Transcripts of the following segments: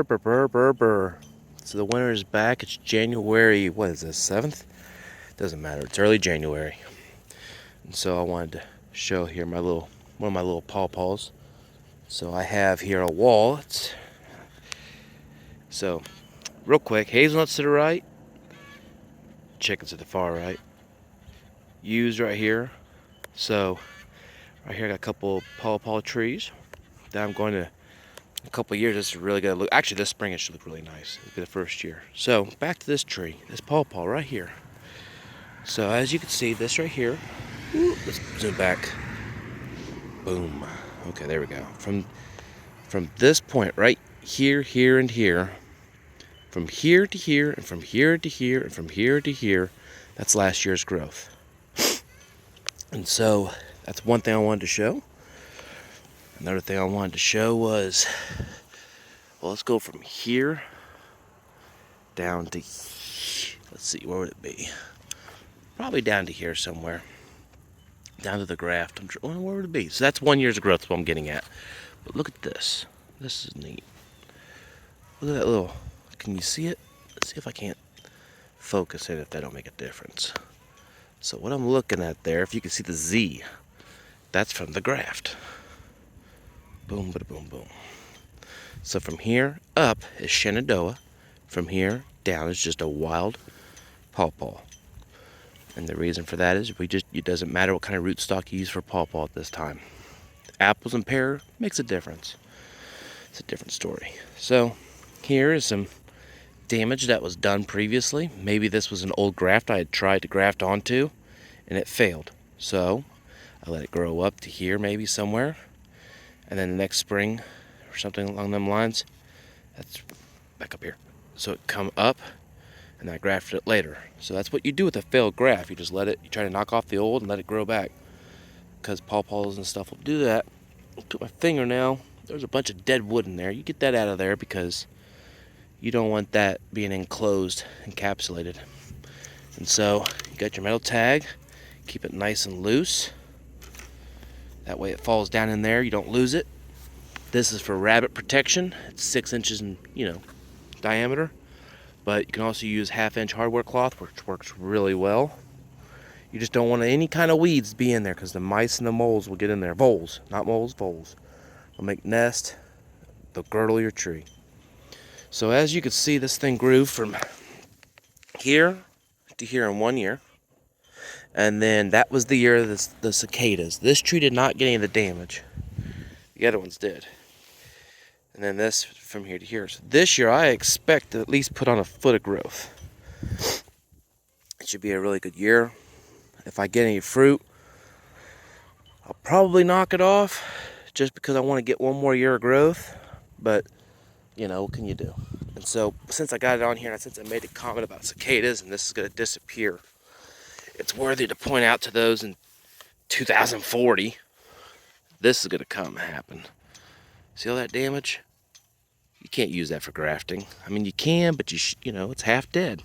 Brr, brr, brr, brr, brr. So the winter is back. It's January, what is this, 7th? Doesn't matter. It's early January. And so I wanted to show here one of my little pawpaws. So I have here a wall. So, real quick, hazelnuts to the right, chickens to the far right. Yews right here. So, right here I got a couple pawpaw trees that I'm going to, a couple years, this is really going to look, actually this spring it should look really nice. It'll be the first year. So, back to this tree, this pawpaw right here. So, as you can see, this right here, let's zoom back. Boom. Okay, there we go. From this point right here, here, and here, from here to here, and from here to here, and from here to here, that's last year's growth. And so that's one thing I wanted to show. Another thing I wanted to show was, well, let's go from here down to, let's see, where would it be? Probably down to here somewhere. Down to the graft. Where would it be? So that's 1 year's growth, is what I'm getting at. But look at this. This is neat. Look at that little, can you see it? Let's see if I can't focus it, if that don't make a difference. So what I'm looking at there, if you can see the Z, that's from the graft. Boom, bada boom, boom. So from here up is Shenandoah. From here down is just a wild pawpaw. And the reason for that is it doesn't matter what kind of rootstock you use for pawpaw at this time. Apples and pear makes a difference. It's a different story. So here is some damage that was done previously. Maybe this was an old graft I had tried to graft onto and it failed. So I let it grow up to here maybe somewhere. And then the next spring or something along them lines, that's back up here. So it come up and I grafted it later. So that's what you do with a failed graft. You just let it, you try to knock off the old and let it grow back. Because pawpaws and stuff will do that. Took my fingernail, there's a bunch of dead wood in there. You get that out of there because you don't want that being enclosed, encapsulated. And so you got your metal tag, keep it nice and loose. That way it falls down in there, you don't lose it. This is for rabbit protection. It's 6 inches in, diameter. But you can also use 1/2-inch hardware cloth, which works really well. You just don't want any kind of weeds to be in there because the mice and the moles will get in there. Voles, not moles, voles. They'll make nest, they'll girdle your tree. So as you can see, this thing grew from here to here in 1 year. And then that was the year of the cicadas. This tree did not get any of the damage. The other ones did. And then this from here to here. So this year I expect to at least put on a foot of growth. It should be a really good year. If I get any fruit, I'll probably knock it off just because I want to get one more year of growth. But, what can you do? And so since I got it on here, and since I made a comment about cicadas and this is going to disappear, it's worthy to point out to those in 2040, this is going to come happen. See all that damage? You can't use that for grafting. I mean, you can, but it's half dead.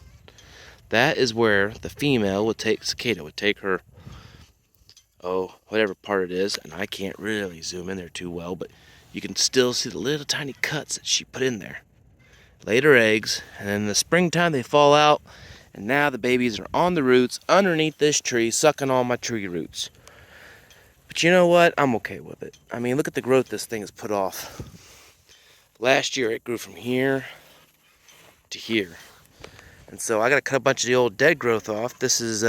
That is where the female would take, cicada would take her, whatever part it is, and I can't really zoom in there too well, but you can still see the little tiny cuts that she put in there. Laid her eggs, and then in the springtime they fall out, and now the babies are on the roots underneath this tree, sucking on my tree roots. But you know what? I'm okay with it. I mean, look at the growth this thing has put off. Last year it grew from here to here. And so I gotta cut a bunch of the old dead growth off. This is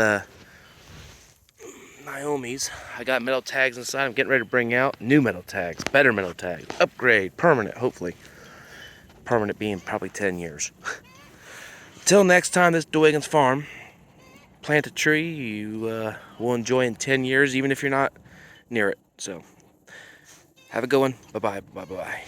Naomi's. I got metal tags inside. I'm getting ready to bring out new metal tags, better metal tags, upgrade, permanent, hopefully. Permanent being probably 10 years. Until next time, this is DeWiggins Farm. Plant a tree you will enjoy in 10 years, even if you're not near it. So, have a good one. Bye-bye, bye-bye.